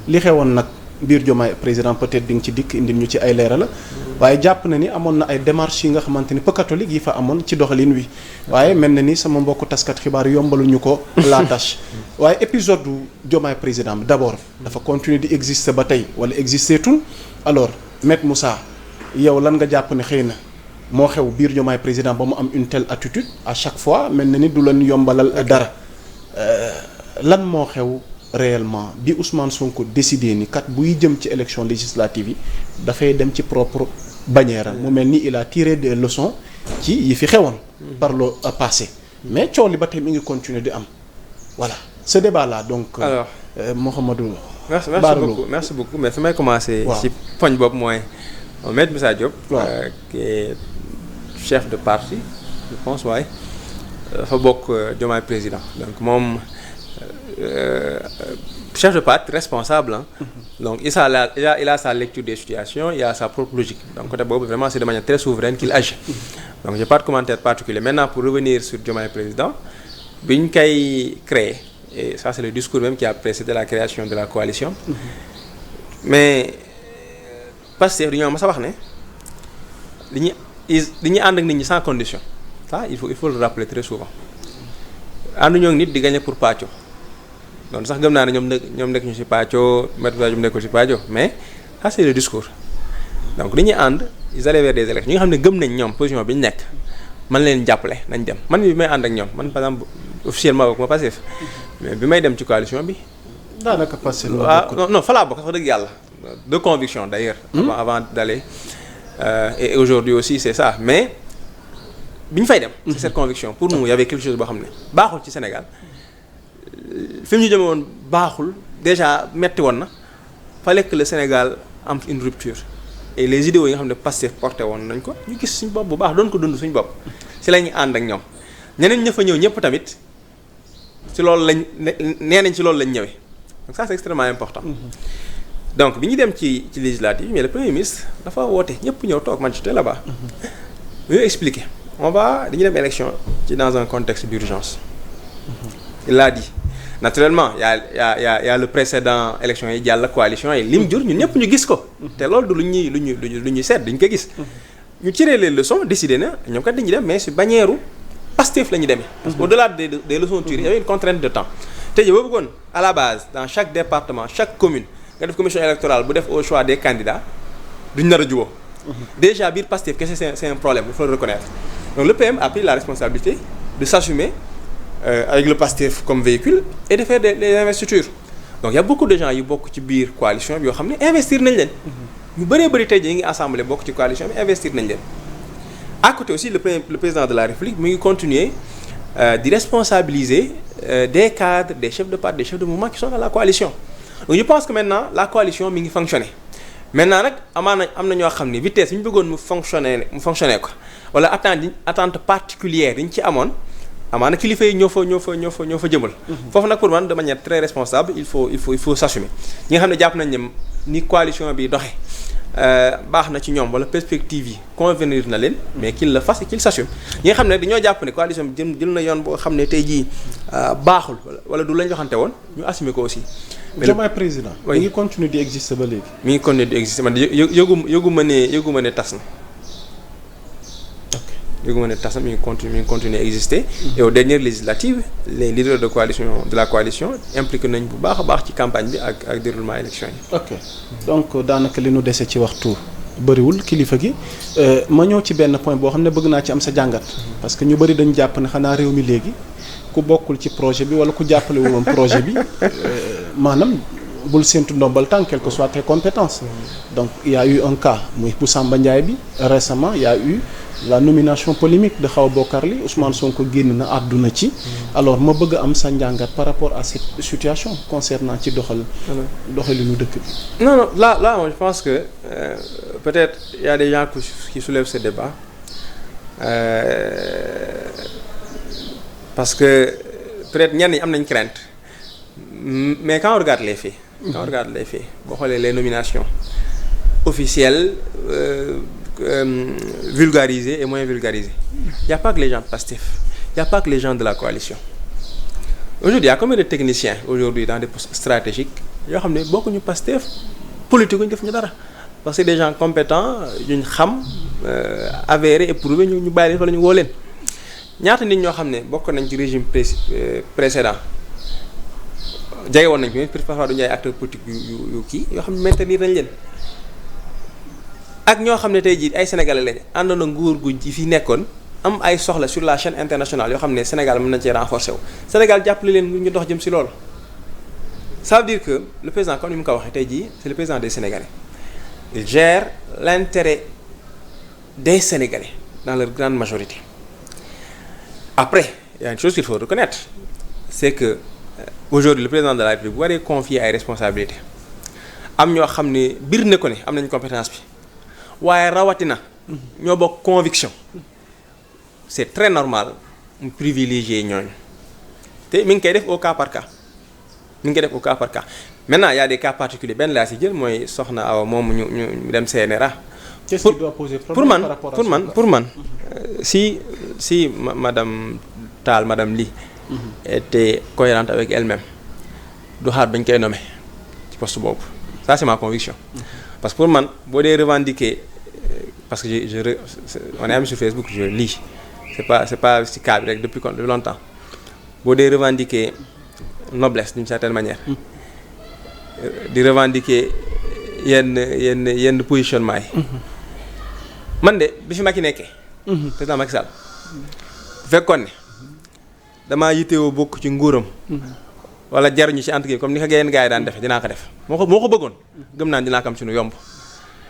li xewoon nag. biir Diomaye président peut-être di nga ci dikk indil ñu ci ay leeral la waaye jàpp na ni amoon na ay démarches yi nga xamante ni peu catholique yi fa amoon ci doxalin wi waaye mel na ni sama mbokku taskat xibaar yombaluñu ko la tâche waaye épisode du Diomaye président bi d'abord dafa continuer di exister ba tey wala exister tul alors Maître Moussa yow lan nga jàpp ne xëy na moo xew biir Diomaye président ba mu am une telle attitude à chaque fois mel na ni du leen yombalal dara lan moo xew réellement bi Ousmane Sonko décidé ni kat buy jëm ci élection législative yi dafay dem ci propre bannière mu mel ni il a tiré des leçons ci yi fi xewoon par le passé mais coow li ba tey mi ngi continuer di am voilà ce débat là donc alors Mouhamadou merci beaucoup mais fi may commencer ci poñ boobu mooy Maître Moussa Diop qui est chef de parti je pense waaye dafa bokk Diomaye président donc moom chef de parti responsable donc il a sa lecture des situations il a sa propre logique donc côté boobu vraiment c'est de manière très souveraine qu'il agit donc j'ai pas de commentaire particulier maintenant pour revenir sur Diomaye président bi ñu koy créer et ça c'est le discours même qui a précédé la création de la coalition mais Pastef dañoo ma sa wax ne li ñuy ànd ak nit ñi sans condition ça il faut le rappeler très souvent ànduñoo ak nit di gagner pour pàcco donc sax gëm naa ne ñoom nekk ñu ci pàcco Maître Moussa Diop nekkul ci pàcco mais ça c'est le discours donc dañuy ànd ils allaient vers des élections ñi nga xam ne gëm nañ ñoom position bi ñu nekk man leen jàppale nañ dem man bi may ànd ak ñoom man par exemple officiellement bokk ma Pastef mais bi may dem ci coalition bi. daanaka Pastef non fa laa bokk sax dëgg yàlla de conviction d'ailleurs. avant d'aller et aujourd'hui aussi c'est ça mais bi ñu fay dem. c'est cette conviction pour nous il y avait quelque chose boo xam ne baaxul ci Sénégal. fi mu ñu jëme woon baaxul déjà metti woon na fallait que le Sénégal am une rupture et les idéaux yi nga xam ne Pastef porté woon nañ ko ñu gis suñu bopp bu baax doon ko dund suñu bopp ci la ñuy ànd ak ñoom ñeneen ña fa ñëw ñëpp tamit ci loolu lañ nee nañ ci loolu lañ ñëwee donc ça c'est extrêmement important donc bi ñu dem ci législative mais le premier ministre dafa woote ñëpp ñëw toog man j'étais là-bas ñu expliquer dañuy dem élection ci dans un contexte d'urgence il l'a dit naturellement y a le précédent élection yi jàll coalition yi lim jur ñun ñëpp ñu gis ko te loolu du lu ñuy seet dañ ko gis ñu tiré les leçons décidé na ñoom kat dañuy dem mais si bannière Pastef la ñu demee parce que au-delà des leçons tirées il y avait une contrainte de temps te boo bëggoon à la base dans chaque département chaque commune nga def commission électorale bu def au choix des candidats duñ nar a jubóo déjà biir Pastef kese c'est un problème il faut le reconnaître donc le PM a pris la responsabilité de s'assumer avec le Pastef comme véhicule et de faire des investitures donc y a beaucoup de gens yu bokk ci biir coalition bi yoo xam ne investir nañ leen. ñu bëree bëri tey jii ñu ngi assemblée bokk ci coalition bi investir nañ leen. à côté aussi le président de la République mi ngi continuer di responsabiliser des cadres des chefs de parti des chefs de mouvement qui sont dans la coalition. donc je pense que maintenant la coalition mi ngi fonctionner maintenant nag amaana am na ñoo xam ne vitesse bi ñu bëggoon mu fonctionner ko wala attente particulière yi ñu ci amoon amaana kilifa yi ñoo fa jëmal. foofu nag pour man de manière très responsable il faut s'assumer ñi nga xam ne jàpp nañ ne ni coalition bi doxee baax na ci ñoom wala perspective yi convenir na leen mais qu'il le fasse et qu'il s'assume ñi nga xam ne dañoo jàpp ne coalition bi jël na yoon boo xam ne tey jii baaxul wala du lañ waxante woon ñu assumer ko aussi. Diomaye président. mi ngi continuer di exister ba léegi. mi ngi continuer di exister man yëgu ma ne tas na. yëgu ma ne tas na mi ngi continuer exister. et aux dernières législatives les leaders de la coalition impliqué nañ bu baax a baax ci campagne bi ak déroulement élection yi. ok donc daanaka li nu dese ci waxtu bëriwul kilifa gi ma ñëw ci benn point boo xam ne bëgg naa ci am sa jàngat. parce que ñu bëri dañu jàpp ne xanaa réew mi léegi ku bokkul ci projet bi wala ku jàppale wu woon projet bi maanaam bul séntu ndombal tànk quelles que soient tes compétences. donc il y a eu un cas muy bu Samba Ndiaye bi récemment il y a eu la nomination polémique de Xawa Bokar Li Ousmane Sonko génn na àdduna ci. alors ma bëgg am sa njàngat par rapport à cette situation concernant ci doxalinu dëkk bi. non là moi je pense que peut-être il y a des gens qui soulèvent ce débat parce que peut-être ñenn ñi am nañ crainte mais quand on regarde les faits. boo xoolee les nominations officielles. Vulgarisés et moins vulgarisés. Il n'y a pas que les gens de Pastef, il n'y a pas que les gens de la coalition. Aujourd'hui, il y a combien de techniciens aujourd'hui dans des postes stratégiques yoo xam ne bokkuñu Pastef politique ñu def ñu dara parce que des gens compétents ñu xam avérés éprouvés ñu bàyyi leen wala ñu woo leen ñaata nit ñoo xam ne bokk nañ ci régime précédent jege woon nañ ko parfois duñu ay acteurs politiques yu kii yoo xam ne maintenir nañ leen. ak ñoo xam ne tey jii ay sénégalais lañ ànd na nguur gu ji fi nekkoon am ay soxla sur la chaîne internationale yoo xam ne Sénégal mën nañ cee renforcer wu Sénégal jàppale leen ñu dox jëm si loolu. ça veut dire que le président comme ni mu ko waxee tey jii c'est le président des Sénégalais il gère l'intérêt des Sénégalais dans leur grande majorité. Après il y a une chose qu'il faut reconnaître c'est que aujourd'hui le président de la République bu waree confier ay responsabilités am ñoo xam ne biir na ko ne am nañ compétence bi. waaye rawatina ñoo bokk conviction c'est très normal mu privilégier ñooñu te mi ngi koy def au cas par cas maintenant y a des cas particuliers benn laa si jël mooy soxna Awa moom ñu dem CNRA. pour man si madame Tall madame Ly était cohérente avec elle-même du xaar bañ koy nommer ci poste boobu ça c'est ma conviction. parce que pour man boo dee revendiquer parce que on est amis sur Facebook je lis c'est pas si cas bi rek depuis longtemps boo dee revendiquer noblesse d'une certaine manière di revendiquer yenn positionnement yi man de bi fi Macky nekkee président Macky Sall bu fekkoon ne damaa yitewoo bokk ci nguuram wala jaruñu ci entre comme ni ko yenn gars yi daan defee dinaa ko def moo ko bëggoon gëm naa dinaa ko am ci nu yomb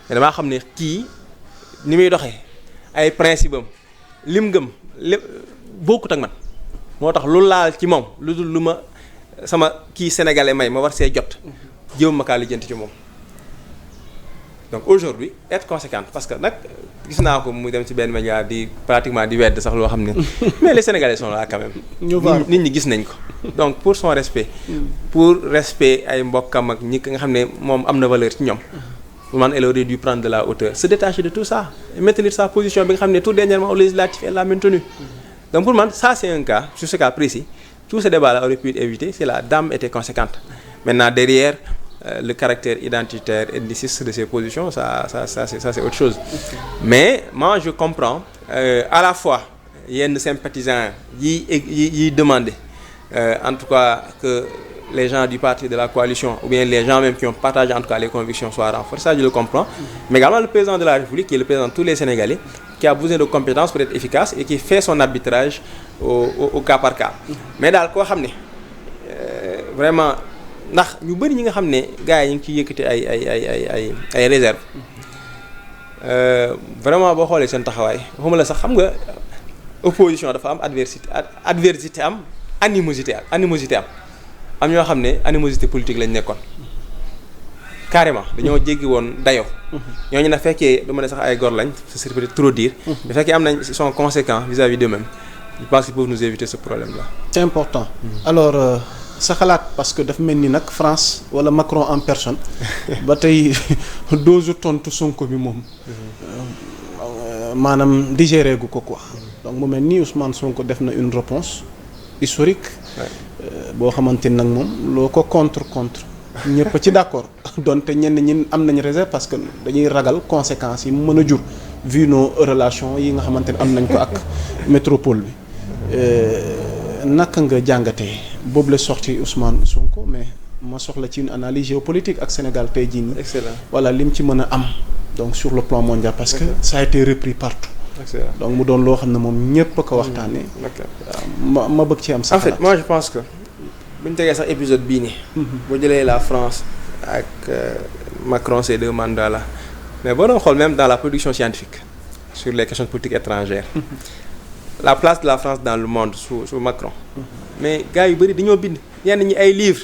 mais damaa xam ne kii ni muy doxee ay principe am lim gëm lépp bokkut ak man moo tax lu laal ci moom lu dul lu ma sama kii sénégalais may ma war see jot jéem ma kaa lijjanti ci moom. donc aujourd'hui être conséquente parce que nag gis naa ko muy dem ci benn média di pratiquement di wedd sax loo xam ne mais les sénégalais sont là quand même. nit ñi gis nañ ko. donc pour son respect. pour respect ay mbokkam ak ñi nga xam ne moom am na valeur ci ñoom. pour man elle aurait dû prendre de la hauteur se détacher de tout ça et maintenir sa position bi nga xam ne tout dernièrement au législatif elle l'a maintenu. donc pour man ça c'est un cas sur ce cas précis tout ce débat là aurait pu être évité si la dame était conséquente maintenant derrière. Le caractère identitaire et ethniciste de ces positions, ça c'est autre chose. Mais moi je comprends à la fois yenn sympathisants yi demander en tout cas que les gens du parti de la coalition ou bien les gens même qui ont partagé en tout cas les convictions soient renforcés, ça je le comprends. Mais également le président de la République qui est le président de tous les Sénégalais qui a besoin de compétences pour être efficace et qui fait son arbitrage au cas par cas. Mais daal koo xam ne vraiment ndax ñu bëri ñi nga xam ne gars yi ñu ngi ciy yëkkati ay réserve vraiment boo xoolee seen taxawaay waxuma la sax xam nga opposition dafa am adversité am animosité am ñoo xam ne animosité politique lañ nekkoon carrément dañoo jéggi woon dayo ñooñu nag fekkee du ma ne sax ay gor lañ c'est peut-être trop dire mais fekkee am nañ ils sont conséquents vis-à-vis d'eux-mêmes je pense qu'ils peuvent nous éviter ce problème là. C'est important. Alors sa xalaat parce que dafa mel ni nag France wala Macron en personne ba tey dose tontu Sonko bi moom maanaam digéré gu ko quoi donc mu mel ni Ousmane Sonko def na une réponse historique boo xamante ni nag moom loo ko contre ñëpp ci d'accord donte ñenn ñi am nañ réserve parce que dañuy ragal conséquences yi mu mën a jur vu nos relations yi nga xamante ne am nañ ko ak métropole bi naka nga jàngatee boobu la sorti Ousmane Sonko mais ma soxla ci une analyse géopolitique ak Sénégal tey jii nii. Excellent. Voilà lim ci mën a am donc sur le plan mondial parce que ça a été repris partout. Excellent. Donc mu doon loo xam ne moom ñëpp a ko waxtaanee. ma bëgg ci am sa xalaat. En fait moi je pense que bu ñu tegee sax épisode bii nii. boo jëlee la France ak Macron ces 2 mandats là mais boo doon xool même dans la production scientifique sur les questions politiques étrangères. La place de la France dans le monde sous Macron. Mais gars yu bëri dañoo bind yenn ñi ay livres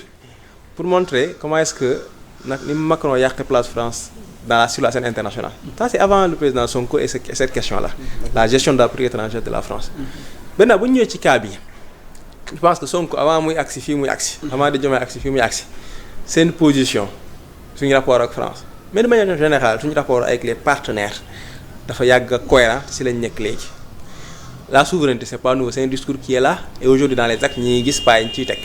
pour montrer comment est-ce que nag ni Macron yàq place France sur la scène internationale. Ça c'est avant le président Sonko et cette question-là. La gestion de la politique étrangère de la France. Maintenant bu ñu ñëwee ci cas bi je pense que Sonko avant muy agsi fii muy agsi. avant de Diomaye agsi fii muy agsi. seen position suñu rapport ak France mais de manière générale suñu rapport avec les partenaires dafa yàgg cohérent si lañ nekk léegi. La souveraineté c'est pas nouveau, c'est un discours qui est là et aujourd'hui dans les actes ñi gis pas ñu ciy teg.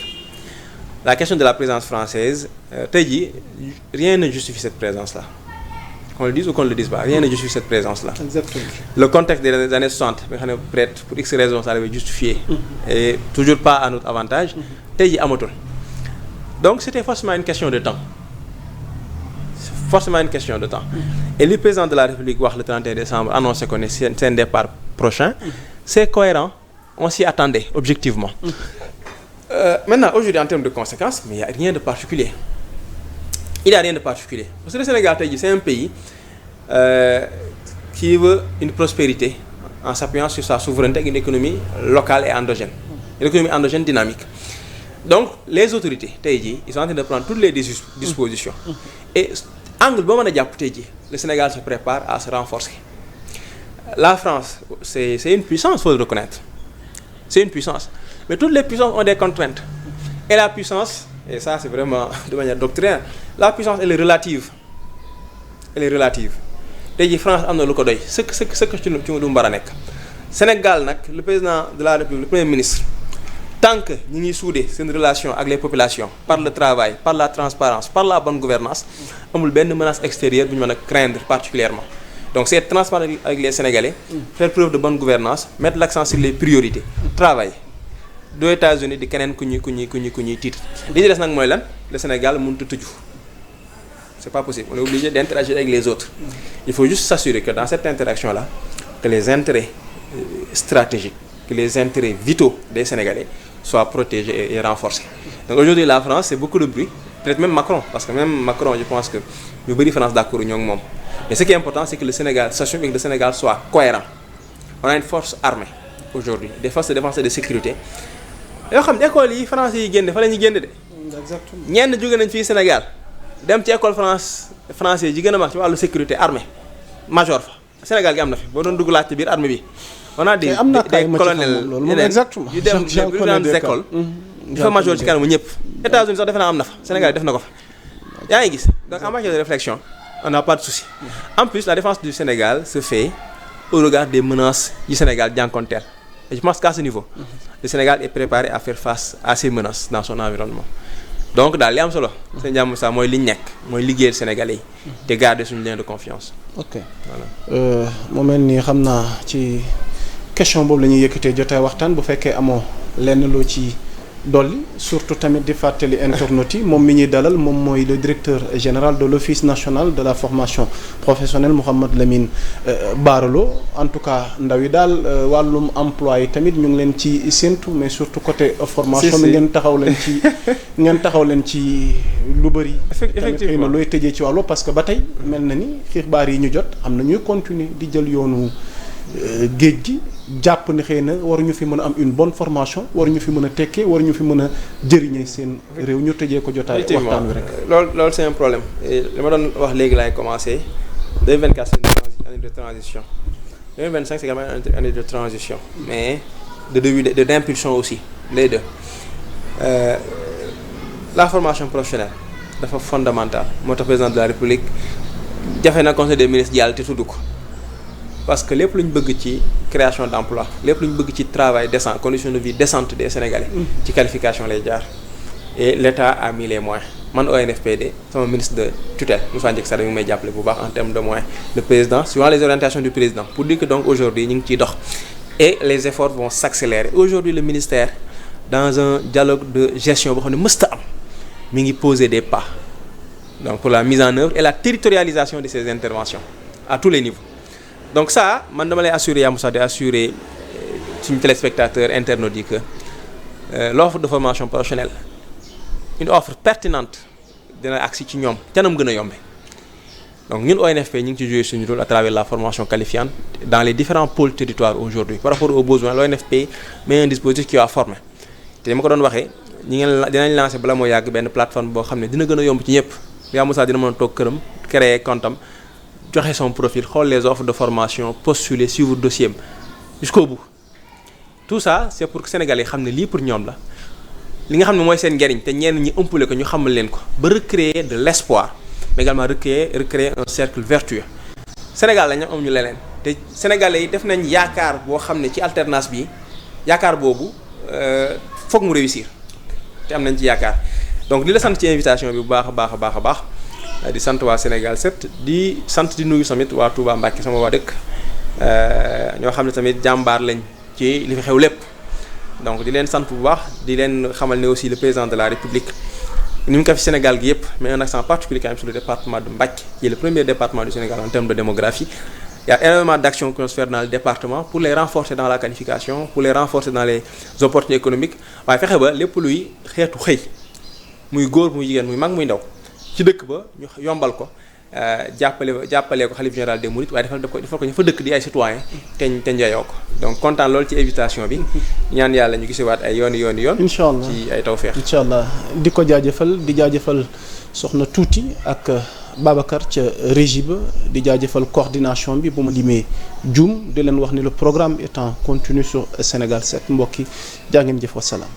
La question de la présence française tey jii rien ne justifie cette présence-là. Qu'on le dise ou qu'on ne le dise pas, rien ne justifie cette présence-là. Exactement. Le contexte des années 60 bi nga xam ne peut-être pour X raisons ça avait justifié et toujours pas à notre avantage tey jii amatul. Donc c'était forcément une question de temps. Et le président de la République wax le 31 décembre annoncé qu'on est seen départ prochain. C'est cohérent, on s'y attendait objectivement. Maintenant, aujourd'hui, en termes de conséquences, mais il n'y a rien de particulier. Parce que le Sénégal, c'est un pays qui veut une prospérité en s'appuyant sur sa souveraineté avec une économie locale et endogène. Une économie endogène dynamique. Donc, les autorités, ils sont en train de prendre toutes les dispositions. Et, angle, le Sénégal se prépare à se renforcer. La France, c'est une puissance, il faut le reconnaître. C'est une puissance. Mais toutes les puissances ont des contraintes. Et la puissance, et ça c'est vraiment de manière doctrinaire, la puissance elle est relative. La France a le code. Ce que tu nous dis, Sénégal, le président de la République, le Premier ministre, tant que nous sommes soudés, c'est une relation avec les populations, par le travail, par la transparence, par la bonne gouvernance, on a une menace extérieure que nous devons craindre particulièrement. Donc c'est être transparent avec les Sénégalais, faire preuve de bonne gouvernance, mettre l'accent sur les priorités, travailler. Deux États-Unis di keneen ku ñuy titre. Li ci des nag mooy lan le Sénégal mënut a tëju. C'est pas possible. On est obligé d'interagir avec les autres. Il faut juste s'assurer que dans cette interaction-là, que les intérêts stratégiques, que les intérêts vitaux des Sénégalais soient protégés et renforcés. Donc aujourd'hui la France c'est beaucoup de bruit, peut-être même Macron, parce que même Macron je pense que ñu bëri France d'accord ñoo ngi moom. Mais ce qui est important, c'est que le Sénégal, sachant que le Sénégal soit cohérent. On a une force armée aujourd'hui, des forces de défense et de sécurité. yoo xam ne école yi français yi génne fa la ñuy génne de. Exactement. ñenn jóge nañ fii Sénégal dem ci école français yi gën a mag ci wàllu sécurité armée major fa Sénégal gi am na fi boo doon dugg laaj ci biir armée bi. on a des colonels yeneen yu dem dans des écoles. dafa major ci kanamu ñëpp. États-Unis sax defe naa am na fa Sénégal def na ko fa. yaa ngi gis donc en matière de réflexion on n'a pas de souci. En plus la défense du Sénégal se fait au regard des menaces du Sénégal jànkonteel. Et je pense qu'à ce niveau, le Sénégal est préparé à faire face à ces menaces dans son environnement. Donc daal li am solo. sëñ Ndiamou Sa mooy li ñu nekk mooy liggéeyal Sénégalais yi te garder suñu lien de confiance. Ok voilà. mu mel ni xam naa ci question boobu la ñuy yëkkatee jotaay waxtaan bu fekkee amoo lenn loo ci dolli surtout tamit di fàttali internautes yi moom mi ñuy dalal moom mooy le directeur général de l'Office national de la formation professionnelle Mouhamed Lamine Bara Lo en tout cas ndaw yi daal wàllum emploi yi tamit ñu ngi leen ci séntu mais surtout côté formation mi ngeen taxaw leen ci lu bëri. effectivement tamit xëy na looy tëjee ci wàllu parce que ba tey mel na ni xibaar yi ñu jot am na ñuy continuer di jël yoonu géej gi. jàpp ni xëy na waruñu fi mën a am une bonne formation waruñu fi mën a tekkee waruñu fi mën a jëriñee seen réew ñu tëjee ko jotaay waxtaan wi rek. loolu c'est un problème li ma doon wax léegi laay commencer 2024 c'est une année de transition 2025 c'est également une année de transition mais d'impulsion aussi les deux la formation professionnelle dafa fondamentale moo tax président de la République jafe na conseil des ministres yàlla te tudd ko. parce que lépp lu ñu bëgg ci création d'emploi lépp lu ñu bëgg ci travail décent conditions de vie décentes des Sénégalais. ci qualification lay jaar. et l'État a mis les moyens man ONFPD sama ministre de tutelle Moussa Ndiaye Sarr mi may jàppale bu baax en termes de moyens. le président suivant les orientations du président pour dire que donc aujourd'hui ñu ngi ciy dox. et les efforts vont s'accélérer aujourd'hui le ministère dans un dialogue de gestion boo xam ne mësta am mi ngi poser des pas donc pour la mise en œuvre et la territorialisation de ces interventions à tous les niveaux. donc ça man dama lay assurer yaa Moussa di assurer suñu téléspectateurs internautes yi que l'offre de formation professionnelle une offre pertinente dina agsi ci ñoom canam gën a yombe donc ñun ONFP ñu ngi ci jouer suñu rôle à travers la formation qualifiante dans les différents pôles territoires aujourd'hui par rapport aux besoins l'ONFP met un dispositif qui va former te ma ko doon waxee dinañ lancer bala moo yàgg benn plateforme boo xam ne dina gën a yomb ci ñëpp yaa Moussa dina mën a toog këram créer compte am joxe son profil xool les offres de formation postuler suivre dossier am jusqu'au bout tout ça c'est pour que Sénégalais xam ne lii pour ñoom la li nga xam ne mooy seen njariñ te ñenn ñi ëmpule ko ñu xamal leen ko ba recréer de l'espoir mais également recréer un cercle vertueux Sénégal la ñu am ñu leneen te Sénégalais yi def nañ yaakaar boo xam ne ci alternance bi yaakaar boobu foog mu réussir te am nañ ci yaakaar donc di la sant ci invitation bi bu baax a baax di sant waa Sénégal 7 di sant di nuyu tamit waa Touba Mbacké sama waa dëkk ñoo xam ne tamit jàmbaar lañ ci li fi xew lépp donc di leen sant bu baax di leen xamal ne aussi le président de la République ni mu ko fi Sénégal gi yëpp mais un accent particulier quand même sur le département de Mbacké qui est le premier département du Sénégal en termes de démographie. Il y a énormément d'actions qui vont se faire dans le département pour les renforcer dans la qualification pour les renforcer dans les opportunités économiques waaye fexe ba lépp luy xeetu xëy muy góor muy jigéen muy mag muy ndaw ci dëkk ba ñu yombal ko jàppale ko xalif général des mourides waaye defal ko ñu fa dëkk di ay citoyens te njayoo ko donc kontaan loolu ci invitation bi ñaan yàlla ñu gisewaat ay yoon incha allah ci ay tawfeex incha allah di ko jaajëfal soxna tuuti ak Babacar ca régie ba di jaajëfal coordination bi bu ma limee juum di leen wax ni le programme est en continu sur Sénégal 7 mbokki jaa ngeen jëf wasalaam